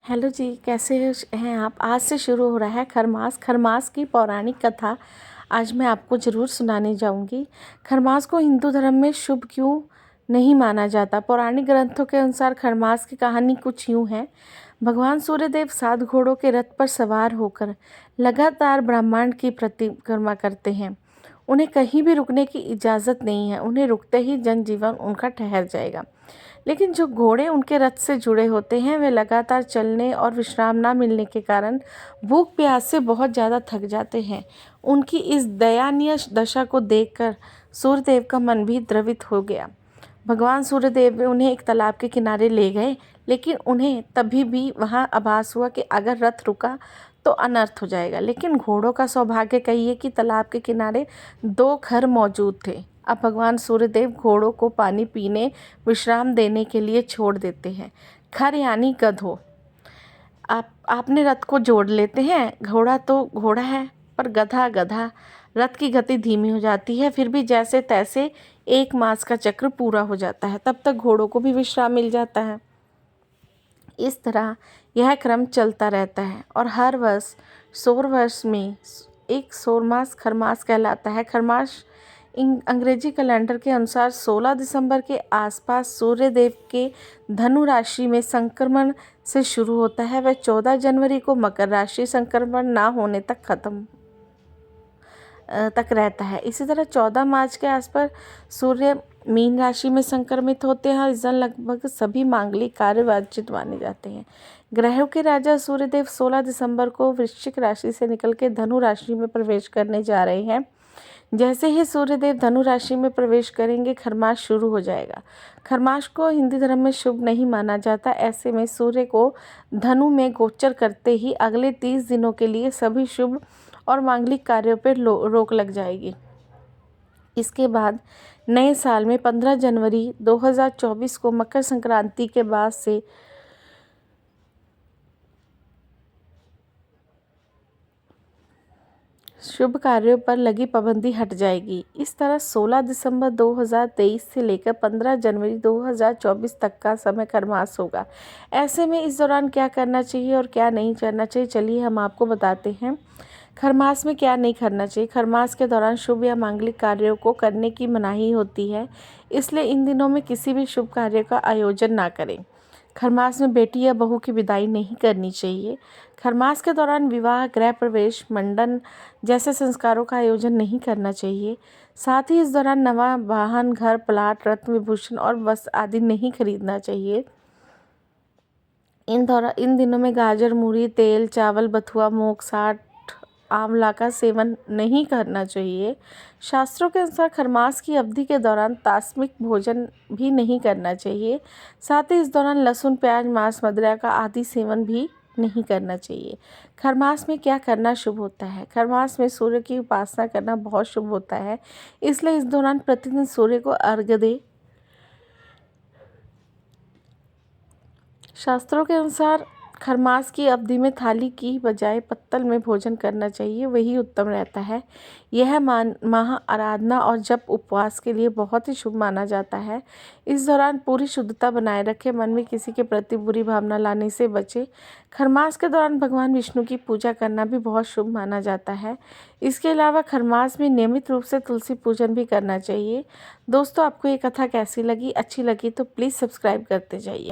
Hello जी, कैसे हैं आप। आज से शुरू हो रहा है खरमास। खरमास की पौराणिक कथा आज मैं आपको ज़रूर सुनाने जाऊंगी। खरमास को हिंदू धर्म में शुभ क्यों नहीं माना जाता। पौराणिक ग्रंथों के अनुसार खरमास की कहानी कुछ यूँ है। भगवान सूर्यदेव 7 घोड़ों के रथ पर सवार होकर लगातार ब्रह्मांड की परिक्रमा करते हैं। उन्हें कहीं भी रुकने की इजाज़त नहीं है। उन्हें रुकते ही जनजीवन उनका ठहर जाएगा। लेकिन जो घोड़े उनके रथ से जुड़े होते हैं वे लगातार चलने और विश्राम ना मिलने के कारण भूख प्यास से बहुत ज़्यादा थक जाते हैं। उनकी इस दयनीय दशा को देखकर सूर्यदेव का मन भी द्रवित हो गया। भगवान सूर्यदेव उन्हें एक तालाब के किनारे ले गए, लेकिन उन्हें तभी भी वहाँ आभास हुआ कि अगर रथ रुका तो अनर्थ हो जाएगा। लेकिन घोड़ों का सौभाग्य कहिए कि तालाब के किनारे 2 घर मौजूद थे। अब भगवान सूर्यदेव घोड़ों को पानी पीने, विश्राम देने के लिए छोड़ देते हैं। खर यानी गधों, आपने रथ को जोड़ लेते हैं। घोड़ा तो घोड़ा है, पर गधा गधा। रथ की गति धीमी हो जाती है, फिर भी जैसे तैसे 1 मास का चक्र पूरा हो जाता है। तब तक घोड़ों को भी विश्राम मिल जाता है। इस तरह यह क्रम चलता रहता है और हर वर्ष सौर वर्ष में एक सौरमास खरमास कहलाता है। खरमास अंग्रेजी कैलेंडर के अनुसार 16 दिसंबर के आसपास सूर्यदेव के धनु राशि में संक्रमण से शुरू होता है। वह 14 जनवरी को मकर राशि संक्रमण ना होने तक रहता है। इसी तरह 14 मार्च के आसपास सूर्य मीन राशि में संक्रमित होते हैं और इस दिन लगभग सभी मांगलिक कार्य वर्जित माने जाते हैं। ग्रहों के राजा सूर्यदेव 16 दिसंबर को वृश्चिक राशि से निकल के धनु राशि में प्रवेश करने जा रहे हैं। जैसे ही सूर्यदेव धनु राशि में प्रवेश करेंगे, खरमास शुरू हो जाएगा। खरमास को हिंदू धर्म में शुभ नहीं माना जाता। ऐसे में सूर्य को धनु में गोचर करते ही अगले 30 दिनों के लिए सभी शुभ और मांगलिक कार्यों पर रोक लग जाएगी। इसके बाद नए साल में 15 जनवरी 2024 को मकर संक्रांति के बाद से शुभ कार्यों पर लगी पाबंदी हट जाएगी। इस तरह 16 दिसंबर 2023 से लेकर 15 जनवरी 2024 तक का समय खरमास होगा। ऐसे में इस दौरान क्या करना चाहिए और क्या नहीं करना चाहिए, चलिए हम आपको बताते हैं। खरमास में क्या नहीं करना चाहिए। खरमास के दौरान शुभ या मांगलिक कार्यों को करने की मनाही होती है, इसलिए इन दिनों में किसी भी शुभ कार्य का आयोजन ना करें। खरमास में बेटी या बहू की विदाई नहीं करनी चाहिए। खरमास के दौरान विवाह, गृह प्रवेश, मंडन जैसे संस्कारों का आयोजन नहीं करना चाहिए। साथ ही इस दौरान नवा वाहन, घर, प्लाट, रत्न विभूषण और वस्त्र आदि नहीं खरीदना चाहिए। इन दिनों में गाजर, मूली, तेल, चावल, बथुआ, मूंग, साठ, आंवला का सेवन नहीं करना चाहिए। शास्त्रों के अनुसार खरमास की अवधि के दौरान तामसिक भोजन भी नहीं करना चाहिए। साथ ही इस दौरान लहसुन, प्याज, मांस, मदिरा का आदि सेवन भी नहीं करना चाहिए। खरमास में क्या करना शुभ होता है। खरमास में सूर्य की उपासना करना बहुत शुभ होता है, इसलिए इस दौरान प्रतिदिन सूर्य को अर्घ्य दें। शास्त्रों के अनुसार खरमास की अवधि में थाली की बजाय पत्तल में भोजन करना चाहिए, वही उत्तम रहता है। यह महा आराधना और जप उपवास के लिए बहुत ही शुभ माना जाता है। इस दौरान पूरी शुद्धता बनाए रखें, मन में किसी के प्रति बुरी भावना लाने से बचें। खरमास के दौरान भगवान विष्णु की पूजा करना भी बहुत शुभ माना जाता है। इसके अलावा खरमास में नियमित रूप से तुलसी पूजन भी करना चाहिए। दोस्तों, आपको ये कथा कैसी लगी? अच्छी लगी तो प्लीज़ सब्सक्राइब करते जाइए।